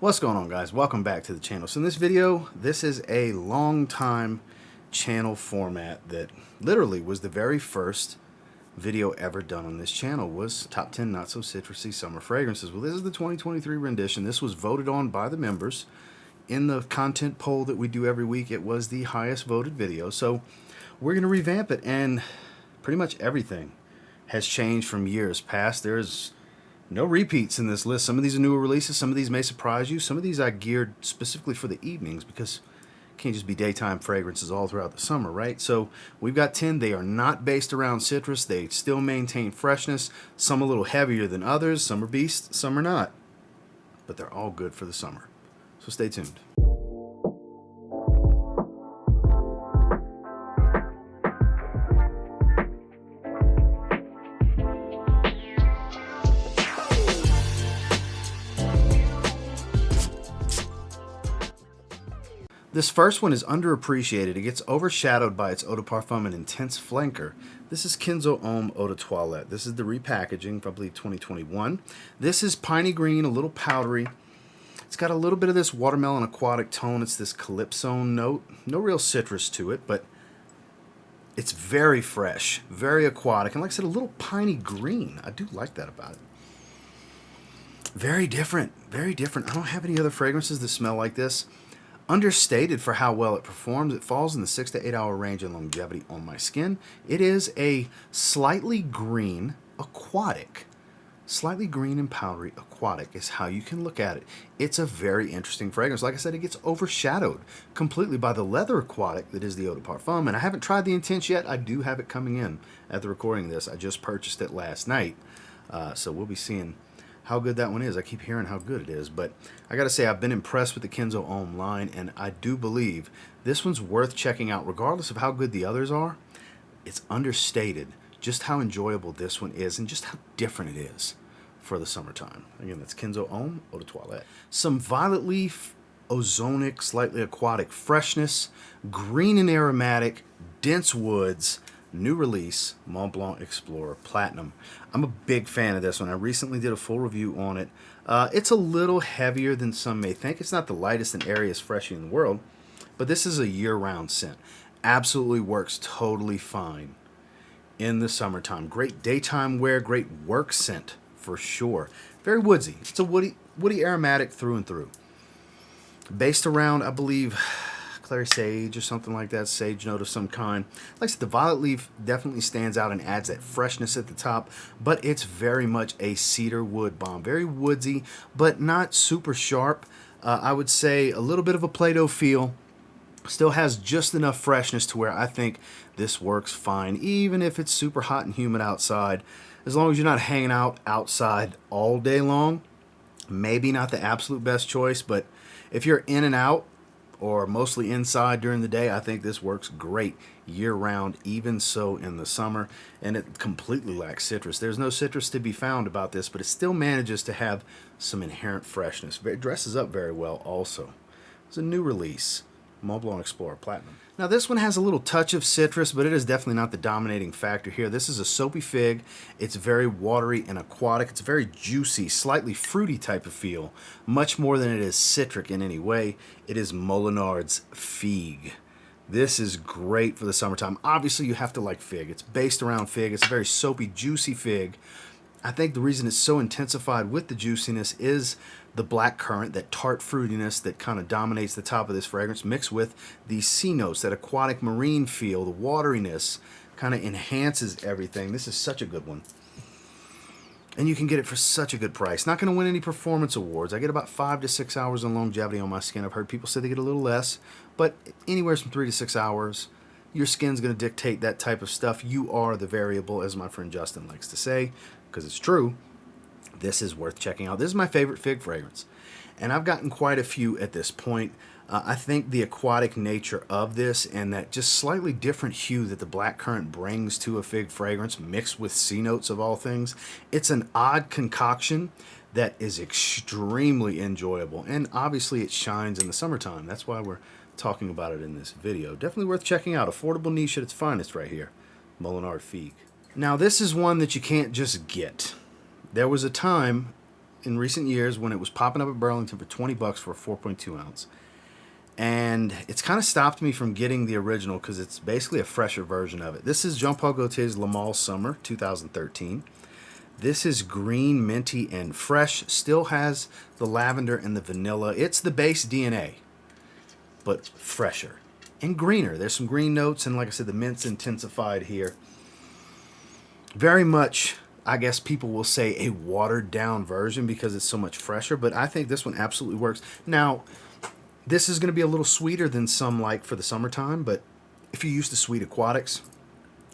What's going on, guys? Welcome back to the channel. So in this video, this is a long time channel format that literally was the very first video ever done on this channel, was top 10 not so citrusy summer fragrances. Well, this is the 2023 rendition. This was voted on by the members in the content poll that we do every week. It was the highest voted video, so we're going to revamp it, and pretty much everything has changed from years past. There's no repeats in this list. Some of these are newer releases. Some of these may surprise you. Some of these I geared specifically for the evenings because it can't just be daytime fragrances all throughout the summer, right? So we've got 10. They are not based around citrus. They still maintain freshness. Some a little heavier than others. Some are beasts, some are not. But they're all good for the summer. So stay tuned. This first one is underappreciated. It gets overshadowed by its eau de parfum and intense flanker. This is Kenzo Homme Eau de Toilette. This is the repackaging, probably 2021. This is piney green, a little powdery. It's got a little bit of this watermelon aquatic tone. It's this calypso note. No real citrus to it, but it's very fresh, very aquatic. And like I said, a little piney green. I do like that about it. Very different, very different. I don't have any other fragrances that smell like this. Understated for how well it performs. It falls in the 6 to 8 hour range in longevity on my skin. It is a slightly green aquatic. Slightly green and powdery aquatic is how you can look at it. It's a very interesting fragrance. Like I said, it gets overshadowed completely by the leather aquatic that is the eau de parfum. And I haven't tried the intense yet. I do have it coming in at the recording of this. I just purchased it last night. So we'll be seeing how good that one is. I keep hearing how good it is, but I gotta say I've been impressed with the Kenzo Homme line, and I do believe this one's worth checking out regardless of how good the others are. It's understated just how enjoyable this one is and just how different it is for the summertime. Again, that's Kenzo Homme Eau de Toilette. Some violet leaf, ozonic, slightly aquatic freshness, green and aromatic, dense woods. New release, Mont Blanc Explorer Platinum. I'm a big fan of this one. I recently did a full review on it. It's a little heavier than some may think. It's not the lightest and airiest freshie in the world, but this is a year-round scent. Absolutely works totally fine in the summertime. Great daytime wear, great work scent for sure. Very woodsy. It's a woody aromatic through and through. Based around, I believe, clary sage or something like that, sage note of some kind. Like I said, the violet leaf definitely stands out and adds that freshness at the top, but it's very much a cedar wood bomb. Very woodsy, but not super sharp. I would say a little bit of a Play-Doh feel. Still has just enough freshness to where I think this works fine, even if it's super hot and humid outside. As long as you're not hanging out outside all day long, maybe not the absolute best choice, but if you're in and out, or mostly inside during the day, I think this works great year-round, even so in the summer, and it completely lacks citrus. There's no citrus to be found about this, but it still manages to have some inherent freshness. It dresses up very well also. It's a new release, Mont Blanc Explorer Platinum. Now this one has a little touch of citrus, but it is definitely not the dominating factor here. This is a soapy fig. It's very watery and aquatic. It's a very juicy, slightly fruity type of feel, much more than it is citric in any way. It is Molinard's Figue. This is great for the summertime. Obviously you have to like fig. It's based around fig. It's a very soapy, juicy fig. I think the reason it's so intensified with the juiciness is the black currant, that tart fruitiness that kind of dominates the top of this fragrance, mixed with the sea notes, that aquatic marine feel, the wateriness kind of enhances everything. This is such a good one. And you can get it for such a good price. Not going to win any performance awards. I get about 5 to 6 hours in longevity on my skin. I've heard people say they get a little less, but anywhere from 3 to 6 hours. Your skin's going to dictate that type of stuff. You are the variable, as my friend Justin likes to say, because it's true. This is worth checking out. This is my favorite fig fragrance, and I've gotten quite a few at this point. I think the aquatic nature of this and that just slightly different hue that the black currant brings to a fig fragrance mixed with sea notes of all things, it's an odd concoction that is extremely enjoyable, and obviously it shines in the summertime. That's why we're talking about it in this video. Definitely worth checking out. Affordable niche at its finest right here. Molinard Figue. Now this is one that you can't just get. There was a time in recent years when it was popping up at Burlington for 20 bucks for a 4.2 ounce. And it's kind of stopped me from getting the original because it's basically a fresher version of it. This is Jean-Paul Gaultier's Le Male Summer 2013. This is green, minty, and fresh. Still has the lavender and the vanilla. It's the base DNA, but fresher and greener. There's some green notes, and like I said, the mint's intensified here. Very much, I guess people will say, a watered down version because it's so much fresher, but I think this one absolutely works. Now, this is going to be a little sweeter than some like for the summertime, but if you're used to sweet aquatics,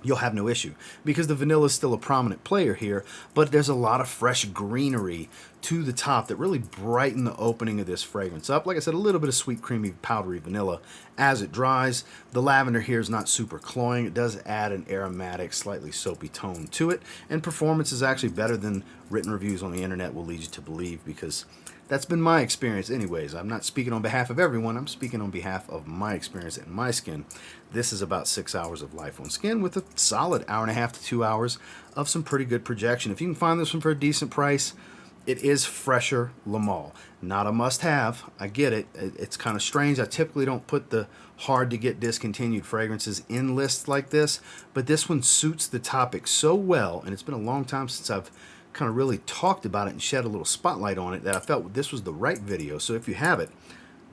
you'll have no issue because the vanilla is still a prominent player here, but there's a lot of fresh greenery to the top that really brighten the opening of this fragrance up. Like I said, a little bit of sweet, creamy, powdery vanilla as it dries. The lavender here is not super cloying. It does add an aromatic, slightly soapy tone to it, and performance is actually better than written reviews on the internet will lead you to believe, because that's been my experience anyways. I'm not speaking on behalf of everyone. I'm speaking on behalf of my experience and my skin. This is about 6 hours of life on skin with a solid 1.5 to 2 hours of some pretty good projection. If you can find this one for a decent price, it is fresher Le Male. Not a must-have. I get it. It's kind of strange. I typically don't put the hard-to-get discontinued fragrances in lists like this, but this one suits the topic so well, and it's been a long time since I've kind of really talked about it and shed a little spotlight on it, that I felt this was the right video. So if you have it,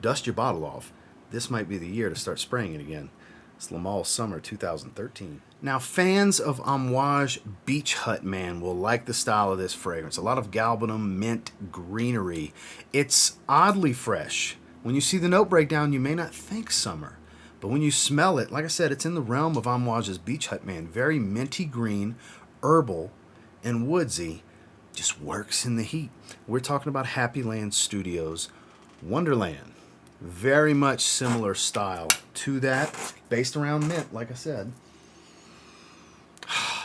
dust your bottle off. This might be the year to start spraying it again. It's Le Male Summer 2013. Now, fans of Amouage Beach Hut Man will like the style of this fragrance. A lot of galbanum, mint, greenery. It's oddly fresh. When you see the note breakdown, you may not think summer, but when you smell it, like I said, it's in the realm of Amouage's Beach Hut Man. Very minty green, herbal, and woodsy. Just works in the heat. We're talking about Happyland Studios Wunderland. Very much similar style to that, based around mint, like I said.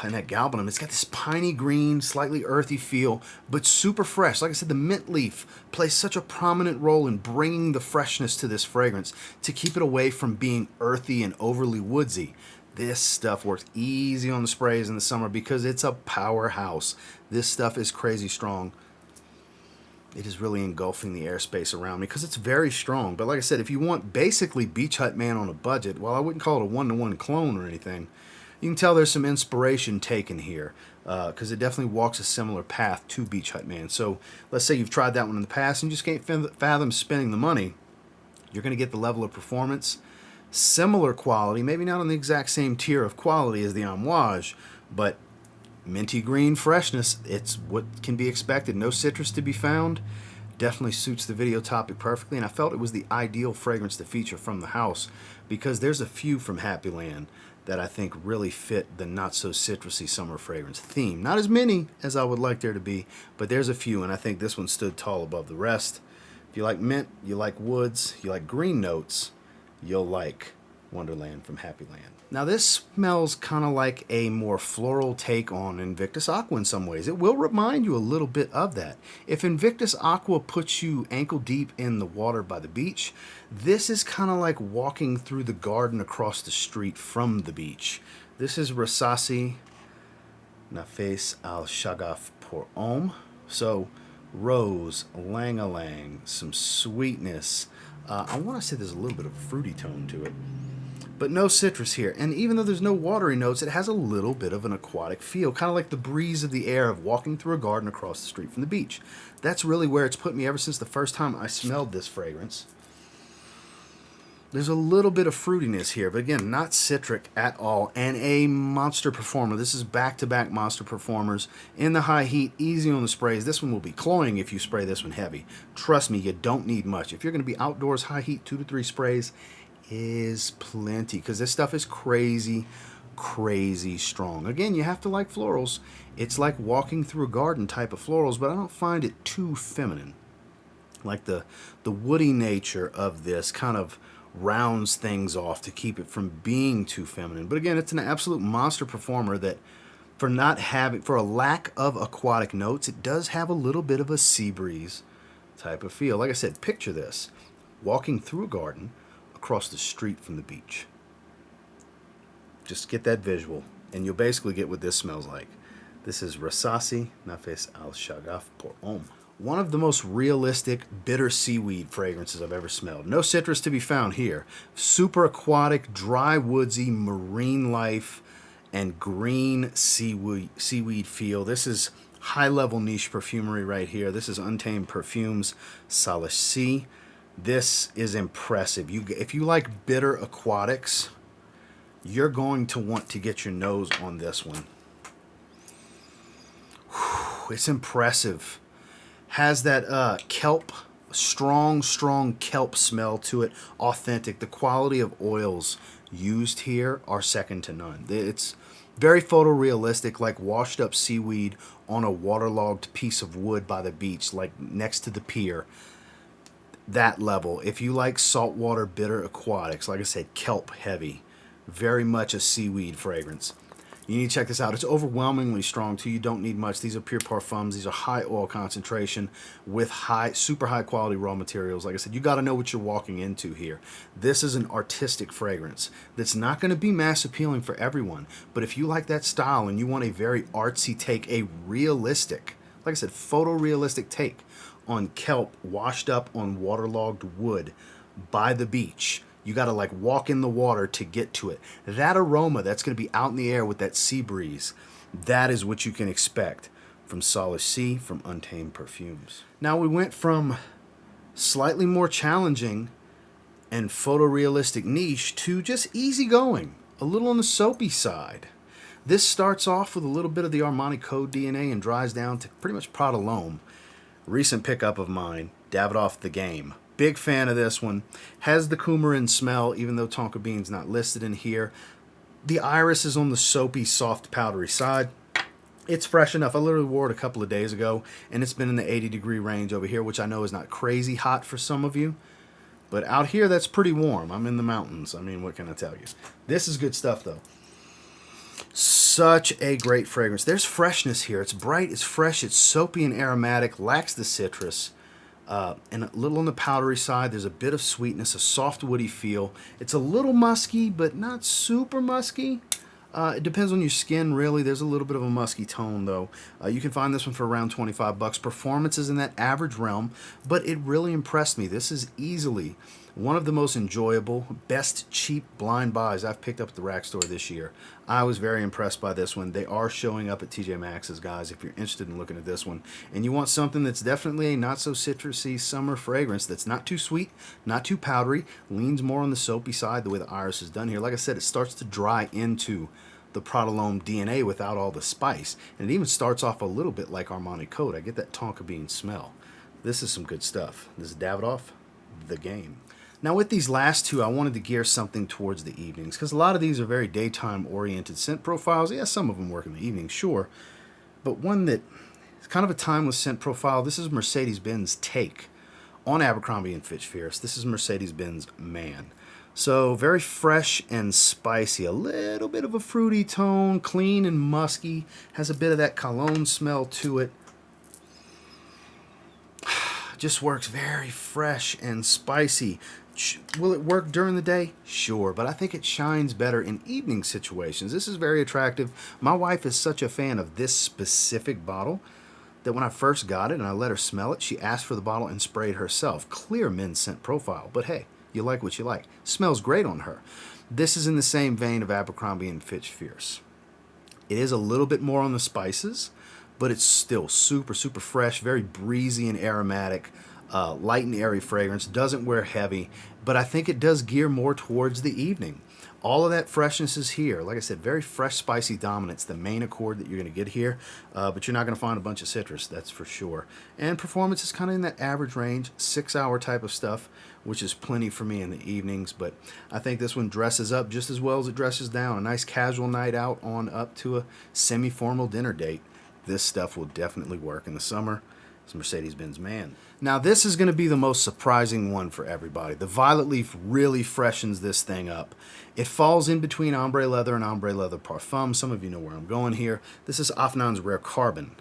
And that galbanum, it's got this piney green, slightly earthy feel, but super fresh. Like I said, the mint leaf plays such a prominent role in bringing the freshness to this fragrance to keep it away from being earthy and overly woodsy. This stuff works easy on the sprays in the summer because it's a powerhouse. This stuff is crazy strong. It is really engulfing the airspace around me because it's very strong. But like I said, if you want basically Beach Hut Man on a budget, well, I wouldn't call it a one-to-one clone or anything. You can tell there's some inspiration taken here because it definitely walks a similar path to Beach Hut Man. So let's say you've tried that one in the past and you just can't fathom spending the money. You're going to get the level of performance, similar quality, maybe not on the exact same tier of quality as the Amouage, but minty green freshness, it's what can be expected. No citrus to be found. Definitely suits the video topic perfectly, and I felt it was the ideal fragrance to feature from the house because there's a few from Happyland that I think really fit the not-so-citrusy summer fragrance theme. Not as many as I would like there to be, but there's a few, and I think this one stood tall above the rest. If you like mint, you like woods, you like green notes, you'll like Wunderland from Happyland. Now this smells kind of like a more floral take on Invictus Aqua in some ways. It will remind you a little bit of that. If Invictus Aqua puts you ankle deep in the water by the beach, this is kind of like walking through the garden across the street from the beach. This is Rasasi, Nafaeis al Shaghaf pour homme. So rose, lang-a-lang, some sweetness. I want to say there's a little bit of a fruity tone to it, but no citrus here. And even though there's no watery notes, it has a little bit of an aquatic feel, kind of like the breeze of the air of walking through a garden across the street from the beach. That's really where it's put me ever since the first time I smelled this fragrance. There's a little bit of fruitiness here, but again, not citric at all, and a monster performer. This is back-to-back monster performers in the high heat, easy on the sprays. This one will be cloying if you spray this one heavy. Trust me, you don't need much. If you're going to be outdoors, high heat, 2 to 3 sprays is plenty, because this stuff is crazy, crazy strong. Again, you have to like florals. It's like walking through a garden type of florals, but I don't find it too feminine. Like the woody nature of this kind of rounds things off to keep it from being too feminine. But again, it's an absolute monster performer that for a lack of aquatic notes, it does have a little bit of a sea breeze type of feel. Like I said, picture this, walking through a garden across the street from the beach. Just get that visual and you'll basically get what this smells like. This is Rasasi, Nafaeis al Shaghaf pour homme. One of the most realistic bitter seaweed fragrances I've ever smelled. No citrus to be found here. Super aquatic, dry, woodsy, marine life, and green seaweed feel. This is high-level niche perfumery right here. This is Untamed Perfumes Salish. This is impressive. If you like bitter aquatics, you're going to want to get your nose on this one. Whew, it's impressive. Has that kelp, strong kelp smell to it. Authentic. The quality of oils used here are second to none. It's very photorealistic, like washed up seaweed on a waterlogged piece of wood by the beach, like next to the pier. That level. If you like saltwater bitter aquatics, like I said, kelp heavy, very much a seaweed fragrance. You need to check this out. It's overwhelmingly strong too. You don't need much. These are pure parfums. These are high oil concentration with super high quality raw materials. Like I said, you got to know what you're walking into here. This is an artistic fragrance that's not going to be mass appealing for everyone. But if you like that style and you want a very artsy take, a realistic, like I said, photorealistic take on kelp washed up on waterlogged wood by the beach, you got to like walk in the water to get to it. That aroma that's going to be out in the air with that sea breeze, that is what you can expect from Salish, from Untamed Perfumes. Now we went from slightly more challenging and photorealistic niche to just easygoing, a little on the soapy side. This starts off with a little bit of the Armani Code DNA and dries down to pretty much Prada L'Homme. Recent pickup of mine, Davidoff The Game. Big fan of this one. Has the coumarin smell, even though tonka bean's not listed in here. The iris is on the soapy, soft, powdery side. It's fresh enough. I literally wore it a couple of days ago, and it's been in the 80-degree range over here, which I know is not crazy hot for some of you. But out here, that's pretty warm. I'm in the mountains. I mean, what can I tell you? This is good stuff, though. Such a great fragrance. There's freshness here. It's bright, it's fresh, it's soapy and aromatic, lacks the citrus. And a little on the powdery side, there's a bit of sweetness, a soft woody feel. It's a little musky, but not super musky. It depends on your skin, really. There's a little bit of a musky tone, though. You can find this one for around 25 bucks. Performance is in that average realm, but it really impressed me. This is easily one of the most enjoyable, best cheap blind buys I've picked up at the rack store this year. I was very impressed by this one. They are showing up at TJ Maxx's, guys, if you're interested in looking at this one. And you want something that's definitely a not-so-citrusy summer fragrance that's not too sweet, not too powdery, leans more on the soapy side the way the iris is done here. Like I said, it starts to dry into the Prada L'Homme DNA without all the spice. And it even starts off a little bit like Armani Code. I get that tonka bean smell. This is some good stuff. This is Davidoff The Game. Now with these last two, I wanted to gear something towards the evenings, because a lot of these are very daytime-oriented scent profiles. Yeah, some of them work in the evening, sure. But one that is kind of a timeless scent profile, this is Mercedes-Benz take on Abercrombie & Fitch Fierce. This is Mercedes-Benz Man. So very fresh and spicy, a little bit of a fruity tone, clean and musky, has a bit of that cologne smell to it. Just works very fresh and spicy. Will it work during the day? Sure, but I think it shines better in evening situations. This is very attractive. My wife is such a fan of this specific bottle that when I first got it and I let her smell it, she asked for the bottle and sprayed herself. Clear men's scent profile, but hey, you like what you like. Smells great on her. This is in the same vein of Abercrombie & Fitch Fierce. It is a little bit more on the spices, but it's still super, super fresh, very breezy and aromatic, light and airy fragrance. Doesn't wear heavy, but I think it does gear more towards the evening. All of that freshness is here. Like I said, very fresh, spicy dominance, the main accord that you're going to get here, but you're not going to find a bunch of citrus, that's for sure. And performance is kind of in that average range, 6-hour type of stuff, which is plenty for me in the evenings, but I think this one dresses up just as well as it dresses down. A nice casual night out on up to a semi-formal dinner date. This stuff will definitely work in the summer. It's Mercedes-Benz Man. Now this is going to be the most surprising one for everybody. The violet leaf really freshens this thing up. It falls in between ombre leather and ombre leather parfum. Some of you know where I'm going here. This is Afnan's Rare Carbon.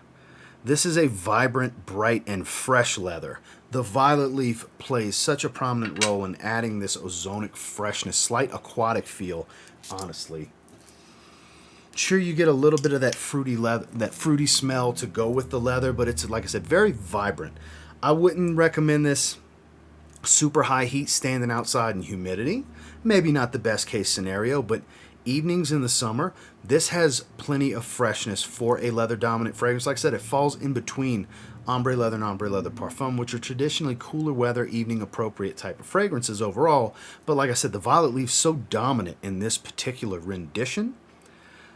This is a vibrant, bright, and fresh leather. The violet leaf plays such a prominent role in adding this ozonic freshness, slight aquatic feel, honestly. Sure, you get a little bit of that fruity leather, that fruity smell to go with the leather, but it's, like I said, very vibrant. I wouldn't recommend this super high heat standing outside in humidity. Maybe not the best case scenario, but evenings in the summer, this has plenty of freshness for a leather dominant fragrance. Like I said, it falls in between ombre leather and ombre leather parfum, which are traditionally cooler weather, evening appropriate type of fragrances overall. But like I said, the violet leaf's so dominant in this particular rendition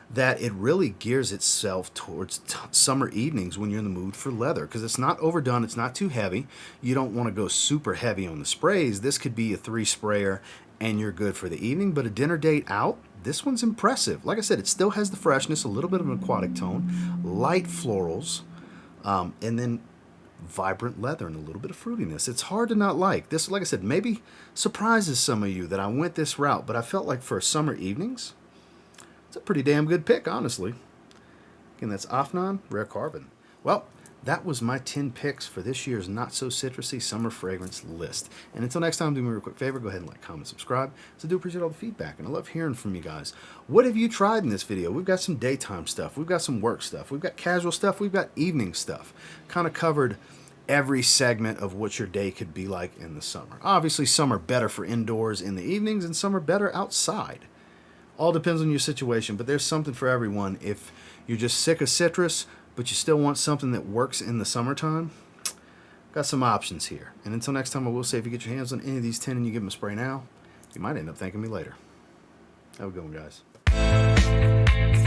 that it really gears itself towards summer evenings when you're in the mood for leather, because it's not overdone, it's not too heavy. You don't want to go super heavy on the sprays. This could be a 3-sprayer and you're good for the evening, but a dinner date out, this one's impressive. Like I said, it still has the freshness, a little bit of an aquatic tone, light florals, and then vibrant leather and a little bit of fruitiness. It's hard to not like. This, like I said, maybe surprises some of you that I went this route, but I felt like for summer evenings, it's a pretty damn good pick, honestly. Again, that's Afnan Rare Carbon. Well, that was my 10 picks for this year's Not So Citrusy Summer Fragrance list. And until next time, do me a real quick favor, go ahead and like, comment, subscribe. So I do appreciate all the feedback, and I love hearing from you guys. What have you tried in this video? We've got some daytime stuff. We've got some work stuff. We've got casual stuff. We've got evening stuff. Kind of covered every segment of what your day could be like in the summer. Obviously, some are better for indoors in the evenings, and some are better outside. All depends on your situation, but there's something for everyone. If you're just sick of citrus, but you still want something that works in the summertime, got some options here. And until next time, I will say, if you get your hands on any of these 10 and you give them a spray now, you might end up thanking me later. Have a good one, guys.